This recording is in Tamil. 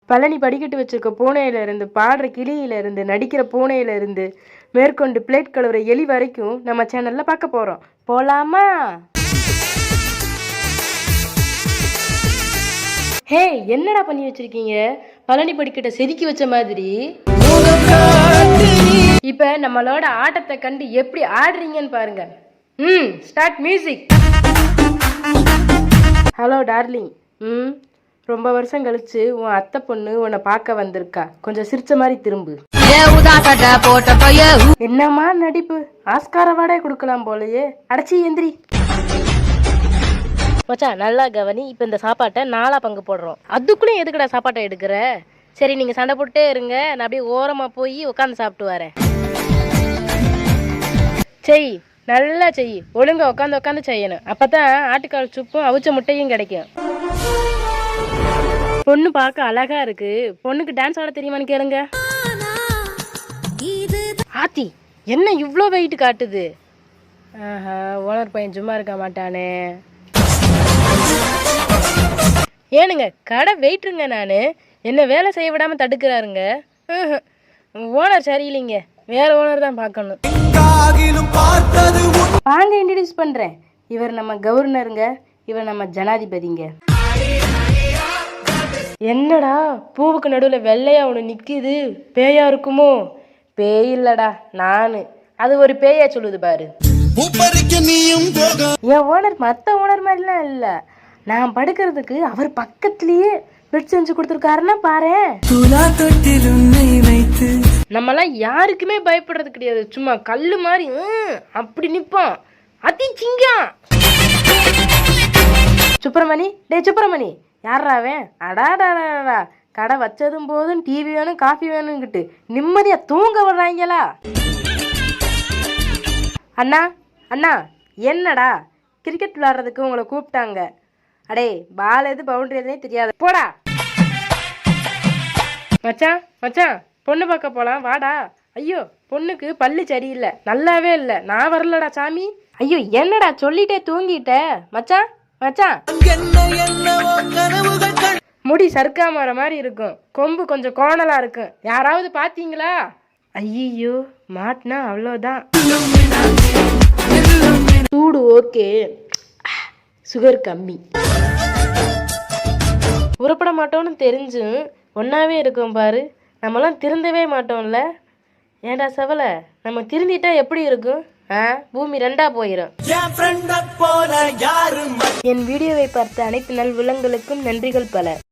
பழனி படிக்கட்டு வச்சிருக்க பூனையில இருந்து, பாடுற கிளியில இருந்து, நடிக்கிற பூனையில இருந்து, மேற்கொண்டு பிளேட் கழுவுற எலி வரைக்கும் நம்ம சேனல்ல பார்க்க போறோம். போலாமா? ஹே, என்னடா பண்ணி வச்சிருக்கீங்க? பழனி படிக்கட்டை செதுக்கி வச்ச மாதிரி. இப்ப நம்மளோட ஆட்டத்தை கண்டு எப்படி ஆடுறீங்கன்னு பாருங்க. Start music. Hello darling. ரொம்ப வருஷம் கழிச்சு உன் அத்தை பொண்ணு உன்னை பார்க்க வந்திருக்கா. கொஞ்சம் சிரிச்ச மாதிரி திரும்பு. என்னம்மா நடிப்பு! ஆஸ்கார வாடகை கொடுக்கலாம் போலயே. அடைச்சி எந்திரி மச்சா. நல்லா கவனி. இப்போ இந்த சாப்பாட்டை 4 பங்கு போடுறோம். அதுக்குள்ளே எதுக்குடா சாப்பாட்டை எடுக்கிற? சரி, நீங்கள் சண்டை போட்டே இருங்க, நான் அப்படியே ஓரமாக போய் உட்காந்து சாப்பிட்டு வரேன். செய், நல்லா செய். ஒழுங்கா உட்காந்து செய்யணும். அப்பதான் ஆட்டுக்கால் சூப்பும் அவிச்ச முட்டையும் கிடைக்கும். பொண்ணு பார்க்க அழகா இருக்கு. பொண்ணுக்கு டான்ஸ் ஆட தெரியுமான்னு கேளுங்க. ஆத்தி, என்ன இவ்வளோ வெயிட் காட்டுது? ஓனர் பையன் சும்மா இருக்க மாட்டானே. ஏனுங்க, கடை வெயிட்டுருங்க. நான் என்ன வேலை செய்ய விடாம தடுக்கிறாருங்க. ஓனர் சரியில்லைங்க, வேற ஓனர் தான் பார்க்கணும். வாங்க, இன்ட்ரடியூஸ் பண்றேன். இவர் நம்ம கவர்னருங்க, இவர் நம்ம ஜனாதிபதிங்க. என்னடா பூவுக்கு நடுவில் வெள்ளையா ஒன்று நிற்கிது? பேயா இருக்குமோ? பேய் இல்லடா, நானு. அது ஒரு பேயா சொல்லுது பாரு. என் ஓனர் மற்ற ஓனர் மாதிரிலாம் இல்லை. நான் படுக்கிறதுக்கு அவர் பக்கத்திலேயே பெட் செஞ்சு கொடுத்துருக்காருன்னா பாரு. நம்மலாம் யாருக்குமே பயப்படுறது கிடையாது. சும்மா கல்லு மாதிரி அப்படி நிப்போம். அதி சிங்கம். சுப்பிரமணி, டே சுப்பிரமணி, யாராவே? அடாடாடா, கடை வச்சதும் போதும் டிவி வேணும் காஃபி வேணும்கிட்டு நிம்மதியா தூங்க விடுறாங்களா? அண்ணா அண்ணா, என்னடா கிரிக்கெட் விளையாடுறதுக்கு உங்களை கூப்பிட்டாங்க. அடே, பால் எது பவுண்டரி எதுனே தெரியாது, போடா. மச்சான் மச்சான், பொண்ணு பார்க்க போலாம் வாடா. ஐயோ, பொண்ணுக்கு பல்லு சரியில்லை, நல்லாவே இல்லை. நான் வரலடா சாமி. ஐயோ, என்னடா சொல்லிட்டே தூங்கிட்ட? மச்சான் மச்சான், முடி சர்க்கா மர மாதிரி இருக்கும், கொம்பு கொஞ்சம் கோணலா இருக்கும். யாராவது பாத்தீங்களா? ஐயோ, மாட்டினா அவ்வளோதான். சூடு ஓகே, சுகர் கம்மி. உருப்பட மாட்டோம்னு தெரிஞ்சும் ஒன்னாவே இருக்கும் பாரு. நம்மளாம் திருந்தவே மாட்டோம்ல. ஏண்டா செவலை, நம்ம திருந்திட்டா எப்படி இருக்கும்? பூமி 2ஆ போயிடும். என் வீடியோவை பார்த்த அனைத்து நல் உள்ளங்களுக்கும் நன்றிகள் பல.